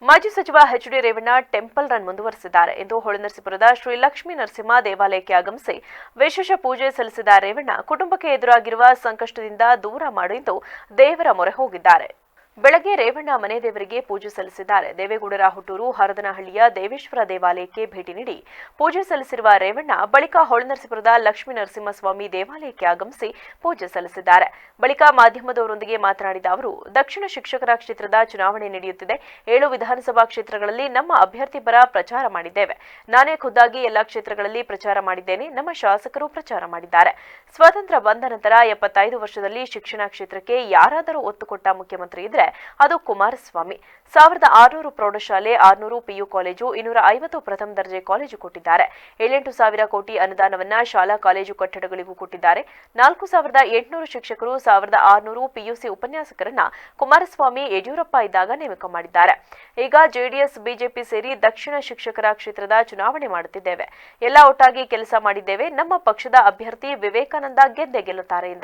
ಮಾಜಿ ಸಚಿವ H D. Revanna temple run ಮುಂದುವರೆಸಿದ್ದಾರೆ ಎಂದು ಹೊಳೆನರಸೀಪುರದ ಶ್ರೀ ಲಕ್ಷ್ಮೀ ನರಸಿಂಹ ದೇವಾಲಯಕ್ಕೆ ಆಗಮಿಸಿ ವಿಶೇಷ ಪೂಜೆ ಸಲ್ಲಿಸಿದ ರೇವಣ್ಣ ಕುಟುಂಬಕ್ಕೆ ಎದುರಾಗಿರುವ ಸಂಕಷ್ಟದಿಂದ ದೂರ ಮಾಡಿದ್ದು ದೇವರ ಮೊರೆ ಹೋಗಿದ್ದಾರೆ. ಬೆಳಗ್ಗೆ ರೇವಣ್ಣ ಮನೆ ದೇವರಿಗೆ ಪೂಜೆ ಸಲ್ಲಿಸಿದ್ದಾರೆ. ದೇವೇಗೌಡರ ಹುಟ್ಟೂರು ಹರದನಹಳ್ಳಿಯ ದೇವೇಶ್ವರ ದೇವಾಲಯಕ್ಕೆ ಭೇಟಿ ನೀಡಿ ಪೂಜೆ ಸಲ್ಲಿಸಿರುವ ರೇವಣ್ಣ ಬಳಿಕ ಹೊಳೆನರಸೀಪುರದ ಲಕ್ಷ್ಮೀ ನರಸಿಂಹಸ್ವಾಮಿ ದೇವಾಲಯಕ್ಕೆ ಆಗಮಿಸಿ ಪೂಜೆ ಸಲ್ಲಿಸಿದ್ದಾರೆ. ಬಳಿಕ ಮಾಧ್ಯಮದವರೊಂದಿಗೆ ಮಾತನಾಡಿದ ಅವರು, ದಕ್ಷಿಣ ಶಿಕ್ಷಕರ ಕ್ಷೇತ್ರದ ಚುನಾವಣೆ ನಡೆಯುತ್ತಿದೆ. 7 ವಿಧಾನಸಭಾ ಕ್ಷೇತ್ರಗಳಲ್ಲಿ ನಮ್ಮ ಅಭ್ಯರ್ಥಿ ಪರ ಪ್ರಚಾರ ಮಾಡಿದ್ದೇವೆ. ನಾನೇ ಖುದ್ದಾಗಿ ಎಲ್ಲ ಕ್ಷೇತ್ರಗಳಲ್ಲಿ ಪ್ರಚಾರ ಮಾಡಿದ್ದೇನೆ. ನಮ್ಮ ಶಾಸಕರು ಪ್ರಚಾರ ಮಾಡಿದ್ದಾರೆ. ಸ್ವಾತಂತ್ರ್ಯ ಬಂದ ನಂತರ 75 ವರ್ಷದಲ್ಲಿ ಶಿಕ್ಷಣ ಕ್ಷೇತ್ರಕ್ಕೆ ಯಾರಾದರೂ ಒತ್ತು ಕೊಟ್ಟ ಮುಖ್ಯಮಂತ್ರಿ ಇದ್ರೆ ಅದು ಕುಮಾರಸ್ವಾಮಿ. 1600 ಪ್ರೌಢಶಾಲೆ, 600 ಪಿಯು ಕಾಲೇಜು, 250 ಪ್ರಥಮ ದರ್ಜೆ ಕಾಲೇಜು ಕೊಟ್ಟಿದ್ದಾರೆ. 7,000 ಕೋಟಿ ಅನುದಾನವನ್ನ ಶಾಲಾ ಕಾಲೇಜು ಕಟ್ಟಡಗಳಿಗೂ ಕೊಟ್ಟಿದ್ದಾರೆ. 4,800 ಶಿಕ್ಷಕರು, 1,600 ಪಿಯುಸಿ ಉಪನ್ಯಾಸಕರನ್ನ ಕುಮಾರಸ್ವಾಮಿ ಯಡಿಯೂರಪ್ಪ ಇದ್ದಾಗ ನೇಮಕ ಮಾಡಿದ್ದಾರೆ. ಈಗ ಜೆಡಿಎಸ್, ಬಿಜೆಪಿ ಸೇರಿ ದಕ್ಷಿಣ ಶಿಕ್ಷಕರ ಕ್ಷೇತ್ರದ ಚುನಾವಣೆ ಮಾಡುತ್ತಿದ್ದೇವೆ. ಎಲ್ಲ ಒಟ್ಟಾಗಿ ಕೆಲಸ ಮಾಡಿದ್ದೇವೆ. ನಮ್ಮ ಪಕ್ಷದ ಅಭ್ಯರ್ಥಿ ವಿವೇಕಾನಂದ ಗೆದ್ದೇ ಗೆಲ್ಲುತ್ತಾರೆ ಎಂದರು.